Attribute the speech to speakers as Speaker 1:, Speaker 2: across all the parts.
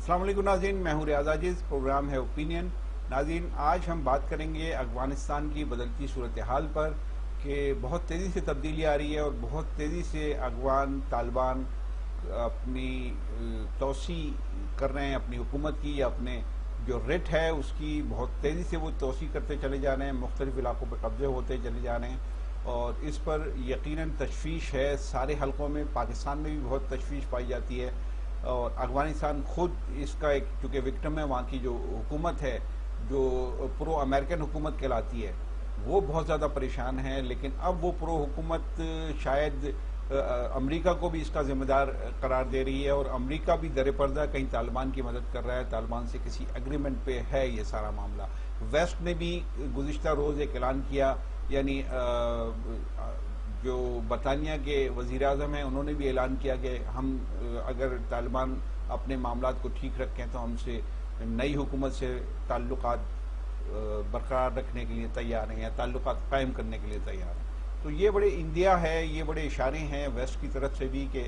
Speaker 1: السلام علیکم ناظرین، میں ہوں ریاض عاجز، پروگرام ہے اوپینین۔ ناظرین، آج ہم بات کریں گے افغانستان کی بدلتی صورتحال پر کہ بہت تیزی سے تبدیلی آ رہی ہے اور بہت تیزی سے افغان طالبان اپنی توسیع کر رہے ہیں، اپنی حکومت کی یا اپنے جو ریٹ ہے اس کی بہت تیزی سے وہ توسیع کرتے چلے جا رہے ہیں، مختلف علاقوں پہ قبضے ہوتے چلے جا رہے ہیں اور اس پر یقیناً تشویش ہے سارے حلقوں میں۔ پاکستان میں بھی بہت تشویش پائی جاتی ہے اور افغانستان خود اس کا ایک چونکہ وکٹم ہے، وہاں کی جو حکومت ہے جو پرو امریکن حکومت کہلاتی ہے وہ بہت زیادہ پریشان ہے، لیکن اب وہ پرو حکومت شاید امریکہ کو بھی اس کا ذمہ دار قرار دے رہی ہے اور امریکہ بھی در پردہ کہیں طالبان کی مدد کر رہا ہے، طالبان سے کسی ایگریمنٹ پہ ہے یہ سارا معاملہ۔ ویسٹ نے بھی گزشتہ روز ایک اعلان کیا، یعنی جو برطانیہ کے وزیر اعظم ہیں انہوں نے بھی اعلان کیا کہ ہم اگر طالبان اپنے معاملات کو ٹھیک رکھیں تو ہم سے نئی حکومت سے تعلقات برقرار رکھنے کے لیے تیار ہیں یا تعلقات قائم کرنے کے لیے تیار ہیں۔ تو یہ بڑے اندیا ہے، یہ بڑے اشارے ہیں ویسٹ کی طرف سے بھی کہ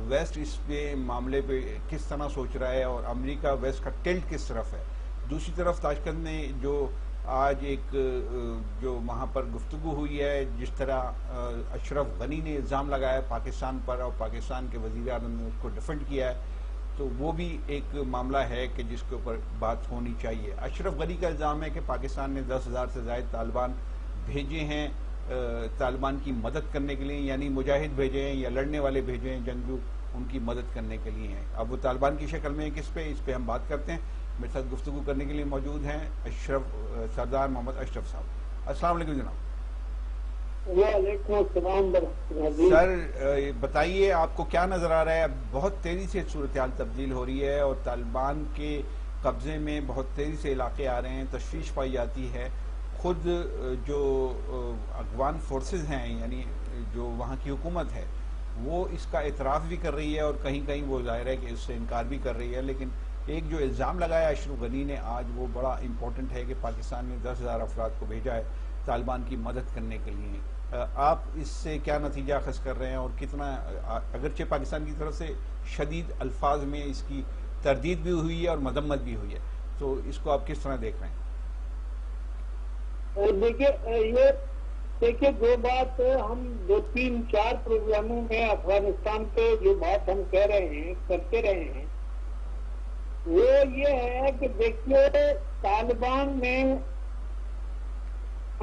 Speaker 1: ویسٹ اس پہ معاملے پہ کس طرح سوچ رہا ہے اور امریکہ ویسٹ کا ٹلٹ کس طرف ہے۔ دوسری طرف تاشقند میں جو آج ایک جو وہاں پر گفتگو ہوئی ہے، جس طرح اشرف غنی نے الزام لگایا پاکستان پر اور پاکستان کے وزیر اعظم نے اس کو ڈیفینڈ کیا ہے، تو وہ بھی ایک معاملہ ہے کہ جس کے اوپر بات ہونی چاہیے۔ اشرف غنی کا الزام ہے کہ پاکستان نے 10,000 سے زائد طالبان بھیجے ہیں طالبان کی مدد کرنے کے لیے، یعنی مجاہد بھیجے ہیں یا لڑنے والے بھیجے ہیں جنگجو، ان کی مدد کرنے کے لیے ہیں۔ اب وہ طالبان کی شکل میں کس پہ، اس پہ ہم بات کرتے ہیں۔ میرے ساتھ گفتگو کرنے کے لیے موجود ہیں سردار محمد اشرف صاحب۔ السلام علیکم جناب۔
Speaker 2: وعلیکم السلام
Speaker 1: سر بتائیے آپ کو کیا نظر آ رہا ہے؟ اب بہت تیزی سے صورتحال تبدیل ہو رہی ہے اور طالبان کے قبضے میں بہت تیزی سے علاقے آ رہے ہیں، تشویش پائی جاتی ہے۔ خود جو افغان فورسز ہیں، یعنی جو وہاں کی حکومت ہے، وہ اس کا اعتراف بھی کر رہی ہے اور کہیں کہیں وہ ظاہر ہے کہ اس سے انکار بھی کر رہی ہے، لیکن ایک جو الزام لگایا اشرف غنی نے آج وہ بڑا امپورٹنٹ ہے کہ پاکستان نے 10,000 افراد کو بھیجا ہے طالبان کی مدد کرنے کے لیے۔ آپ اس سے کیا نتیجہ اخذ کر رہے ہیں اور کتنا، اگرچہ پاکستان کی طرف سے شدید الفاظ میں اس کی تردید بھی ہوئی ہے اور مذمت بھی ہوئی ہے، تو اس کو آپ کس طرح دیکھ رہے ہیں؟
Speaker 2: دیکھیے دو بات ہم 2-3-4 پروگراموں میں افغانستان پہ جو بات ہم کہہ رہے ہیں، کرتے رہے ہیں، وہ یہ ہے کہ دیکھیے طالبان نے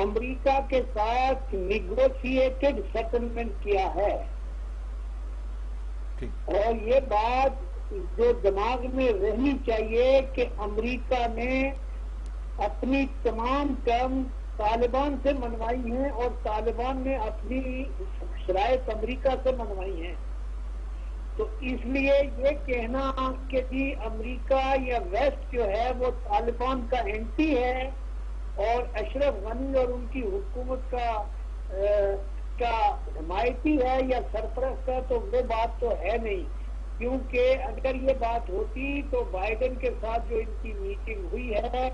Speaker 2: امریکہ کے ساتھ نیگوشیٹڈ سیٹلمنٹ کیا ہے، اور یہ بات جو دماغ میں رہنی چاہیے کہ امریکہ نے اپنی تمام ٹرم طالبان سے منوائی ہیں اور طالبان نے اپنی شرائط امریکہ سے منوائی ہیں۔ تو اس لیے یہ کہنا کہ جی امریکہ یا ویسٹ جو ہے وہ طالبان کا اینٹی ہے اور اشرف غنی اور ان کی حکومت کا حمایتی ہے یا سرپرست ہے، تو وہ بات تو ہے نہیں، کیونکہ اگر یہ بات ہوتی تو بائیڈن کے ساتھ جو ان کی میٹنگ ہوئی ہے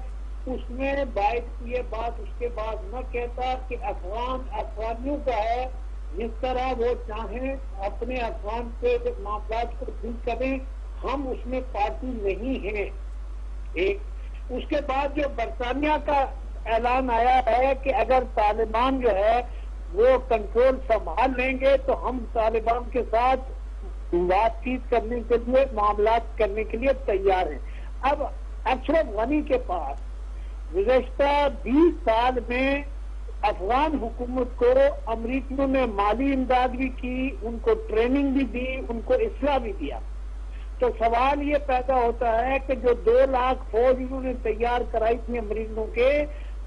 Speaker 2: اس میں بائیڈن یہ بات اس کے بعد نہ کہتا کہ افغانیوں کا ہے، جس طرح وہ چاہیں اپنے افغان کے معاملات کو ٹھیک کریں، ہم اس میں پارٹی نہیں ہیں۔ ایک اس کے بعد جو برطانیہ کا اعلان آیا ہے کہ اگر طالبان جو ہے وہ کنٹرول سنبھال لیں گے تو ہم طالبان کے ساتھ بات چیت کرنے کے لیے، معاملات کرنے کے لیے تیار ہیں۔ اب اشرف غنی کے پاس گزشتہ 20 سال میں افغان حکومت کو امریکیوں نے مالی امداد بھی کی، ان کو ٹریننگ بھی دی، ان کو اسلحہ بھی دیا۔ تو سوال یہ پیدا ہوتا ہے کہ جو 2 لاکھ فوج انہوں نے تیار کرائی تھی امریکیوں کے،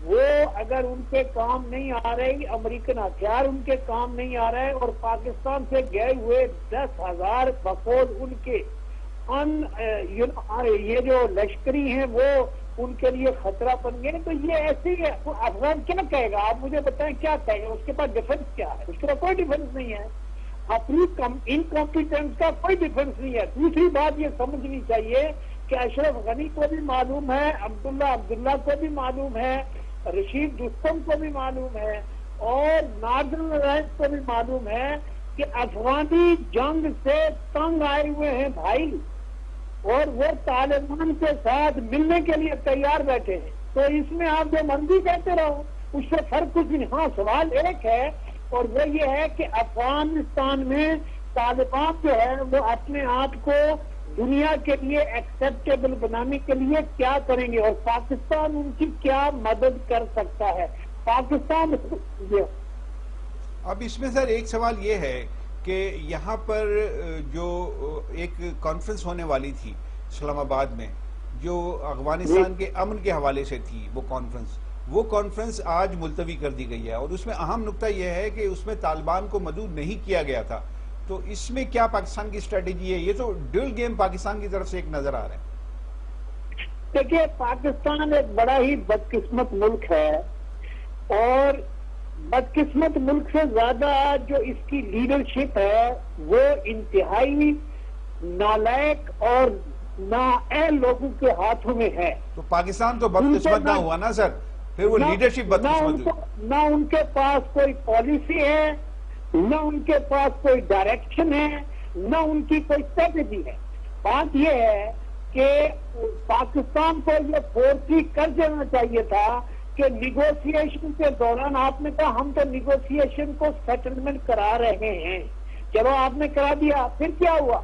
Speaker 2: وہ اگر ان کے کام نہیں آ رہی، امریکن ہتھیار ان کے کام نہیں آ رہے اور پاکستان سے گئے ہوئے 10,000 فوج ان کے یہ جو لشکری ہیں وہ ان کے لیے خطرہ بن گئے، تو یہ ایسے ہی افغان کیا کہے گا؟ آپ مجھے بتائیں کیا کہے گا؟ اس کے پاس ڈیفنس کیا ہے؟ اس کے پاس کوئی ڈیفنس نہیں ہے، اپنی انکمپیٹنس کا کوئی ڈیفنس نہیں ہے۔ دوسری بات یہ سمجھنی چاہیے کہ اشرف غنی کو بھی معلوم ہے، عبداللہ کو بھی معلوم ہے، رشید رستم کو بھی معلوم ہے اور ناردرن الائنس کو بھی معلوم ہے کہ افغانی جنگ سے تنگ آئے ہوئے ہیں بھائی، اور وہ طالبان کے ساتھ ملنے کے لیے تیار بیٹھے ہیں. تو اس میں آپ جو مرضی کہتے رہو، اس سے فرق کچھ نہیں. ہاں سوال ایک ہے، اور وہ یہ ہے کہ افغانستان میں طالبان جو ہے وہ اپنے آپ کو دنیا کے لیے ایکسیپٹیبل بنانے کے لیے کیا کریں گے، اور پاکستان ان کی کیا مدد کر سکتا ہے. پاکستان
Speaker 1: اب اس میں سر ایک سوال یہ ہے کہ یہاں پر جو ایک کانفرنس ہونے والی تھی اسلام آباد میں، جو افغانستان کے امن کے حوالے سے تھی، وہ کانفرنس آج ملتوی کر دی گئی ہے، اور اس میں اہم نقطہ یہ ہے کہ اس میں طالبان کو مدعو نہیں کیا گیا تھا. تو اس میں کیا پاکستان کی اسٹریٹجی ہے؟ یہ تو ڈیول گیم پاکستان کی طرف سے ایک نظر آ رہا ہے.
Speaker 2: دیکھیے، پاکستان ایک بڑا ہی بدقسمت ملک ہے، اور بدقسمت ملک سے زیادہ جو اس کی لیڈرشپ ہے وہ انتہائی نالائق اور نااہل لوگوں کے ہاتھوں میں ہے.
Speaker 1: تو پاکستان تو بدقسمت نہ ہوا نا سر، پھر وہ لیڈرشپ بدقسمت ہوئی.
Speaker 2: نہ ان کے پاس کوئی پالیسی ہے، نہ ان کے پاس کوئی ڈائریکشن ہے، نہ ان کی کوئی اسٹریٹجی ہے. بات یہ ہے کہ پاکستان کو یہ فورسی کر دینا چاہیے تھا کہ نیگوسیشن کے دوران آپ نے کہا ہم تو نیگوسیشن کو سیٹلمنٹ کرا رہے ہیں، چلو آپ نے کرا دیا، پھر کیا ہوا؟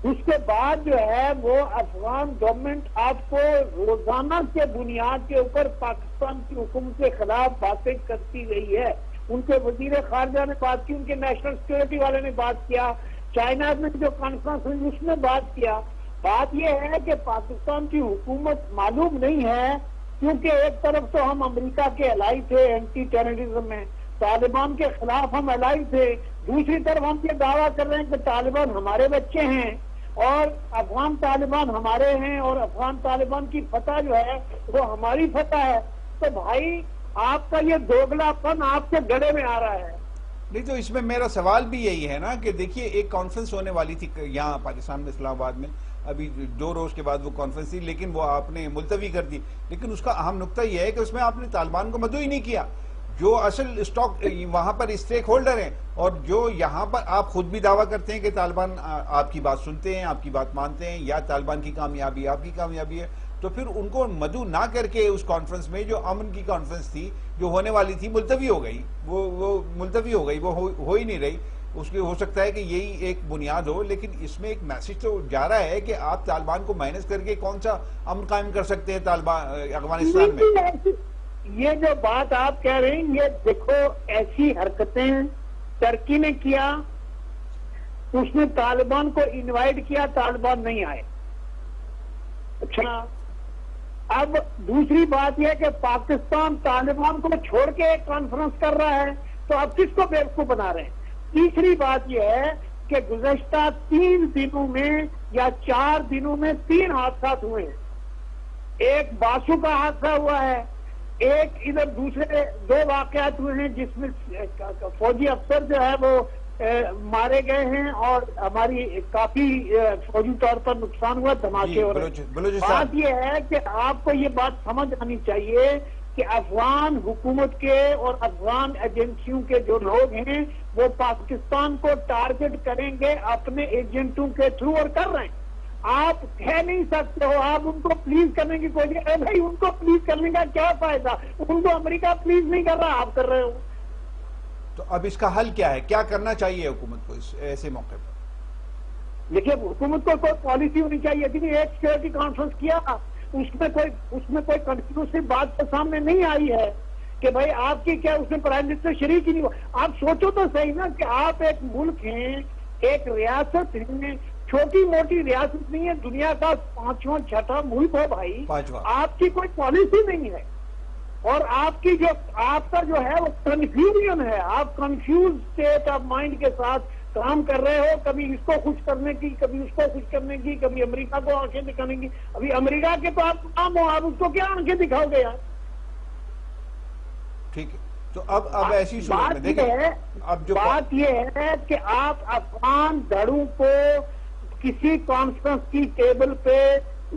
Speaker 2: اس کے بعد جو ہے وہ افغان گورنمنٹ آپ کو روزانہ کے بنیاد کے اوپر پاکستان کی حکومت کے خلاف باتیں کرتی رہی ہے. ان کے وزیر خارجہ نے بات کی، ان کے نیشنل سیکورٹی والے نے بات کیا، چائنا میں جو کانفرنس ہوئی اس میں بات کیا. بات یہ ہے کہ پاکستان کی حکومت معلوم نہیں ہے، کیونکہ ایک طرف تو ہم امریکہ کے الائی تھے اینٹی ٹیررزم میں، طالبان کے خلاف ہم الائی تھے، دوسری طرف ہم یہ دعویٰ کر رہے ہیں کہ طالبان ہمارے بچے ہیں اور افغان طالبان ہمارے ہیں، اور افغان طالبان کی فتح جو ہے وہ ہماری فتح ہے. تو بھائی آپ کا یہ دوگلا پن آپ کے گڑے میں آ رہا ہے.
Speaker 1: نہیں تو اس میں میرا سوال بھی یہی ہے نا کہ دیکھیے ایک کانفرنس ہونے والی تھی یہاں پاکستان میں اسلام آباد میں، ابھی 2 روز کے بعد وہ کانفرنس تھی، لیکن وہ آپ نے ملتوی کر دی. لیکن اس کا اہم نقطہ یہ ہے کہ اس میں آپ نے طالبان کو مدعو ہی نہیں کیا، جو اصل اسٹاک وہاں پر اسٹیک ہولڈر ہیں، اور جو یہاں پر آپ خود بھی دعویٰ کرتے ہیں کہ طالبان آپ کی بات سنتے ہیں، آپ کی بات مانتے ہیں، یا طالبان کی کامیابی آپ کی کامیابی ہے. تو پھر ان کو مدعو نہ کر کے اس کانفرنس میں، جو امن کی کانفرنس تھی جو ہونے والی تھی، ملتوی ہو گئی. وہ ملتوی ہو گئی، وہ ہو ہی نہیں رہی. اس کے ہو سکتا ہے کہ یہی ایک بنیاد ہو، لیکن اس میں ایک میسج تو جا رہا ہے کہ آپ طالبان کو مائنس کر کے کون سا امن قائم کر سکتے ہیں افغانستان میں.
Speaker 2: یہ جو بات آپ کہہ رہے ہیں، یہ دیکھو ایسی حرکتیں ترکی نے کیا، اس نے طالبان کو انوائٹ کیا، طالبان نہیں آئے. اچھا، اب دوسری بات یہ کہ پاکستان طالبان کو چھوڑ کے ایک کانفرنس کر رہا ہے، تو اب کس کو بیوقوف بنا رہے ہیں؟ تیسری بات یہ ہے کہ گزشتہ 3 دنوں میں یا 4 دنوں میں 3 حادثات ہوئے ہیں. ایک باسو کا حادثہ ہوا ہے، ایک ادھر دوسرے 2 واقعات ہوئے ہیں جس میں فوجی افسر جو ہے وہ مارے گئے ہیں، اور ہماری کافی فوجی طور پر نقصان ہوا، دھماکے ہو رہے ہیں. بات یہ ہے کہ آپ کو یہ بات سمجھ آنی چاہیے کہ افغان حکومت کے اور افغان ایجنسیوں کے جو لوگ ہیں وہ پاکستان کو ٹارگٹ کریں گے اپنے ایجنٹوں کے تھرو، اور کر رہے ہیں. آپ کہہ نہیں سکتے ہو، آپ ان کو پلیز کرنے کی کوشش، بھائی ان کو پلیز کرنے کا کیا فائدہ؟ ان کو امریکہ پلیز نہیں کر رہا، آپ کر رہے ہو.
Speaker 1: تو اب اس کا حل کیا ہے؟ کیا کرنا چاہیے حکومت کو اس ایسے موقع پر؟
Speaker 2: دیکھیے، حکومت کو کوئی پالیسی ہونی چاہیے. لیکن ایک سیکورٹی کانفرنس کیا، اس میں کوئی کنکلوسیو بات تو سامنے نہیں آئی ہے کہ بھائی آپ کی کیا، اس میں پرائم منسٹر شریک ہی نہیں ہوا. آپ سوچو تو صحیح نا کہ آپ ایک ملک ہیں، ایک ریاست ہیں، چھوٹی موٹی ریاست نہیں ہے، دنیا کا 5واں 6واں ملک ہے بھائی. آپ کی کوئی پالیسی نہیں ہے، اور آپ کا جو ہے وہ کنفیوژن ہے. آپ کنفیوز اسٹیٹ آف مائنڈ کے ساتھ کام کر رہے ہو، کبھی اس کو خوش کرنے کی، کبھی اس کو خوش کرنے کی، کبھی امریکہ کو آنکھیں دکھانے کی. ابھی امریکہ کے تو آپ کام ہو، آپ اس کو کیا آنکھیں دکھاؤ گے یار؟
Speaker 1: ٹھیک ہے، تو اب ایسی صورت میں دیکھیں،
Speaker 2: بات یہ ہے کہ آپ افغان دھڑوں کو کسی کانفرنس کی ٹیبل پہ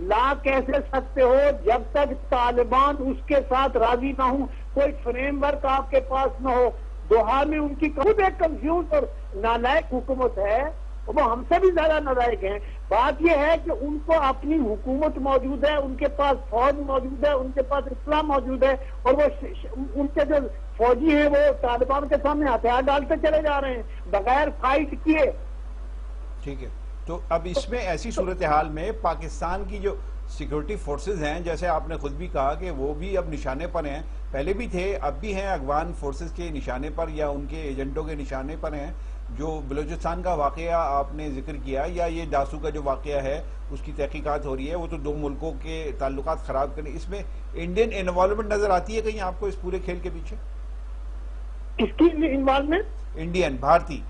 Speaker 2: لا کیسے سکتے ہو جب تک طالبان اس کے ساتھ راضی نہ ہوں، کوئی فریم ورک آپ کے پاس نہ ہو. دوحہ میں ان کی خود ایک کنفیوز اور نالائق حکومت ہے. وہ ہم سے بھی زیادہ نالائق ہیں. بات یہ ہے کہ ان کو اپنی حکومت موجود ہے, ان کے پاس فوج موجود ہے, ان کے پاس اسلام موجود ہے, اور وہ ان کے جو فوجی ہیں وہ طالبان کے سامنے ہتھیار ڈالتے چلے جا رہے ہیں بغیر فائٹ کیے.
Speaker 1: ٹھیک ہے, تو اب اس میں ایسی صورتحال میں پاکستان کی جو سیکورٹی فورسز ہیں, جیسے آپ نے خود بھی کہا کہ وہ بھی اب نشانے پر ہیں, پہلے بھی تھے اب بھی ہیں, افغان فورسز کے نشانے پر یا ان کے ایجنٹوں کے نشانے پر ہیں. جو بلوچستان کا واقعہ آپ نے ذکر کیا یا یہ ڈاسو کا جو واقعہ ہے اس کی تحقیقات ہو رہی ہے, وہ تو دو ملکوں کے تعلقات خراب کرنے, اس میں انڈین انوالومنٹ نظر آتی ہے کہیں آپ کو اس پورے کھیل کے پیچھے؟
Speaker 2: اس کی انوالومنٹ
Speaker 1: انڈین, بھارتی.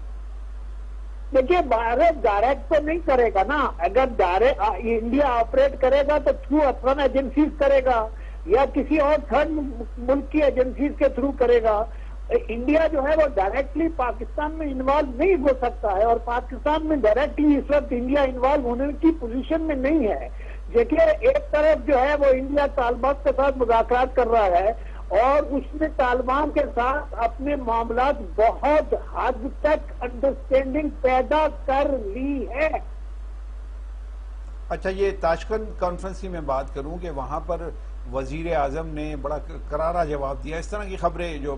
Speaker 2: دیکھیے بھارت ڈائریکٹ تو نہیں کرے گا نا, اگر انڈیا آپریٹ کرے گا تو تھرو افغان ایجنسیز کرے گا یا کسی اور تھرڈ ملک کی ایجنسیز کے تھرو کرے گا. انڈیا جو ہے وہ ڈائریکٹلی پاکستان میں انوالو نہیں ہو سکتا ہے, اور پاکستان میں ڈائریکٹلی اس وقت انڈیا انوالو ہونے کی پوزیشن میں نہیں ہے. دیکھیے ایک طرف جو ہے وہ انڈیا طالبان کے ساتھ مذاکرات کر رہا ہے اور اس نے طالبان کے ساتھ اپنے معاملات بہت حد تک انڈرسٹینڈنگ پیدا کر لی ہے.
Speaker 1: اچھا, یہ تاشقند کانفرنس کی میں بات کروں کہ وہاں پر وزیر اعظم نے بڑا کرارا جواب دیا. اس طرح کی خبریں جو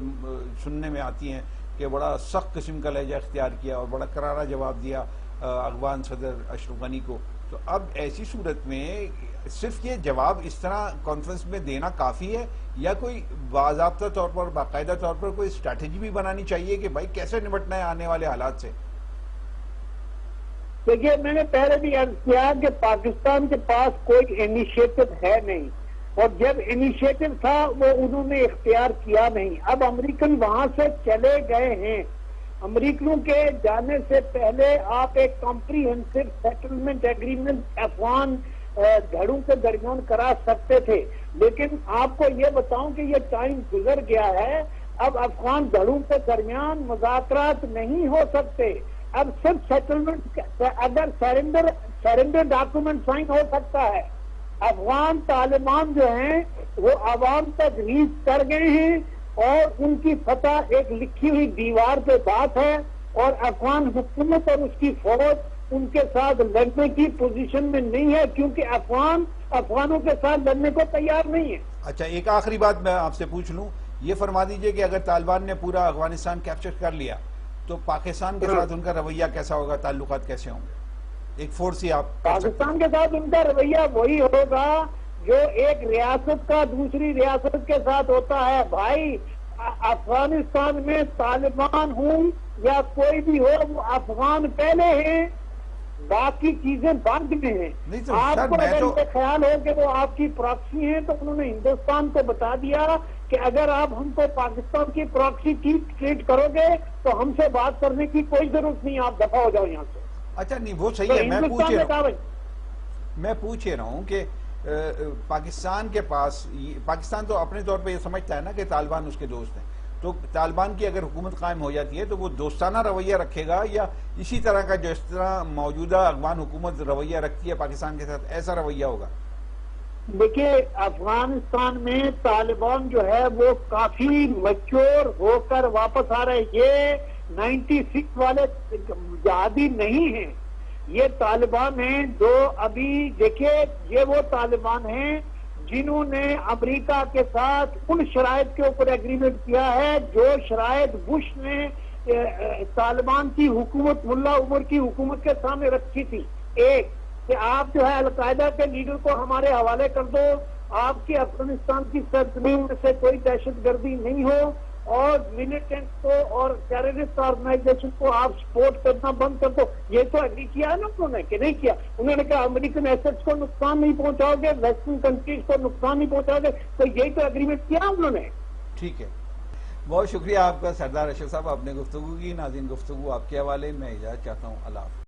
Speaker 1: سننے میں آتی ہیں کہ بڑا سخت قسم کا لہجہ اختیار کیا اور بڑا کرارا جواب دیا افغان صدر اشرف غنی کو. تو اب ایسی صورت میں صرف یہ جواب اس طرح کانفرنس میں دینا کافی ہے یا کوئی باضابطہ طور پر باقاعدہ طور پر کوئی اسٹریٹجی بھی بنانی چاہیے کہ بھائی کیسے نمٹنا ہے آنے والے حالات سے؟
Speaker 2: دیکھیے میں نے پہلے بھی عرض کیا کہ پاکستان کے پاس کوئی انیشیٹو ہے نہیں, اور جب انیشیٹو تھا وہ انہوں نے اختیار کیا نہیں. اب امریکن وہاں سے چلے گئے ہیں. امریکنوں کے جانے سے پہلے آپ ایک کمپریہنسو سیٹلمنٹ ایگریمنٹ افغان دھڑوں کے درمیان کرا سکتے تھے, لیکن آپ کو یہ بتاؤں کہ یہ ٹائم گزر گیا ہے. اب افغان دھڑوں کے درمیان مذاکرات نہیں ہو سکتے. اب صرف سیٹلمنٹ, اگر سرنڈر ڈاکومنٹ سائن ہو سکتا ہے. افغان طالبان جو ہیں وہ عوام تک ریچ کر گئے ہیں اور ان کی فتح ایک لکھی ہوئی دیوار پہ بات ہے, اور افغان حکومت اور اس کی فوج ان کے ساتھ لڑنے کی پوزیشن میں نہیں ہے, کیونکہ افغانوں کے ساتھ لڑنے کو تیار نہیں ہے.
Speaker 1: اچھا, ایک آخری بات میں آپ سے پوچھ لوں, یہ فرما دیجئے کہ اگر طالبان نے پورا افغانستان کیپچر کر لیا تو پاکستان کے ساتھ ان کا رویہ کیسا ہوگا, تعلقات کیسے ہوں گے؟ ایک فورس ہی آپ
Speaker 2: پاکستان کے ساتھ ان کا رویہ وہی ہوگا جو ایک ریاست کا دوسری ریاست کے ساتھ ہوتا ہے. بھائی افغانستان میں طالبان ہوں یا کوئی بھی ہو, وہ افغان پہلے ہیں, باقی چیزیں بعد میں ہیں. آپ کو اگر یہ خیال ہو کہ وہ آپ کی پراکسی ہیں تو انہوں نے ہندوستان کو بتا دیا کہ اگر آپ ہم کو پاکستان کی پراکسی ٹریٹ کرو گے تو ہم سے بات کرنے کی کوئی ضرورت نہیں, آپ دفع ہو جاؤ یہاں سے.
Speaker 1: اچھا نہیں, وہ صحیح ہے, میں پوچھ رہا ہوں کہ پاکستان کے پاس, پاکستان تو اپنے طور پہ یہ سمجھتا ہے نا کہ طالبان اس کے دوست ہیں, تو طالبان کی اگر حکومت قائم ہو جاتی ہے تو وہ دوستانہ رویہ رکھے گا یا اسی طرح کا جو اس طرح موجودہ افغان حکومت رویہ رکھتی ہے پاکستان کے ساتھ, ایسا رویہ ہوگا؟
Speaker 2: دیکھیے افغانستان میں طالبان جو ہے وہ کافی میچور ہو کر واپس آ رہے. یہ 96 والے جہادی نہیں ہیں, یہ طالبان ہیں جو ابھی دیکھیے یہ وہ طالبان ہیں جنہوں نے امریکہ کے ساتھ ان شرائط کے اوپر ایگریمنٹ کیا ہے جو شرائط بش نے طالبان کی حکومت, ملا عمر کی حکومت کے سامنے رکھی تھی. ایک کہ آپ جو ہے القاعدہ کے لیڈر کو ہمارے حوالے کر دو, آپ کی افغانستان کی سرزمین میں سے کوئی دہشت گردی نہیں ہو, اور ملیٹنٹ کو اور ٹیررسٹ آرگنائزیشن کو آپ سپورٹ کرنا بند کر دو. یہ تو اگری کیا ہے نا انہوں نے کہ نہیں کیا. انہوں نے کہا امریکن ایسٹس کو نقصان نہیں پہنچاؤ گے, ویسٹرن کنٹریز کو نقصان نہیں پہنچاؤ گے, تو یہی تو اگریمنٹ کیا انہوں نے.
Speaker 1: ٹھیک ہے, بہت شکریہ آپ کا سردار اشرف صاحب, آپ نے گفتگو کی. ناظرین گفتگو آپ کے حوالے, میں اجازت چاہتا ہوں. اللہ حافظ.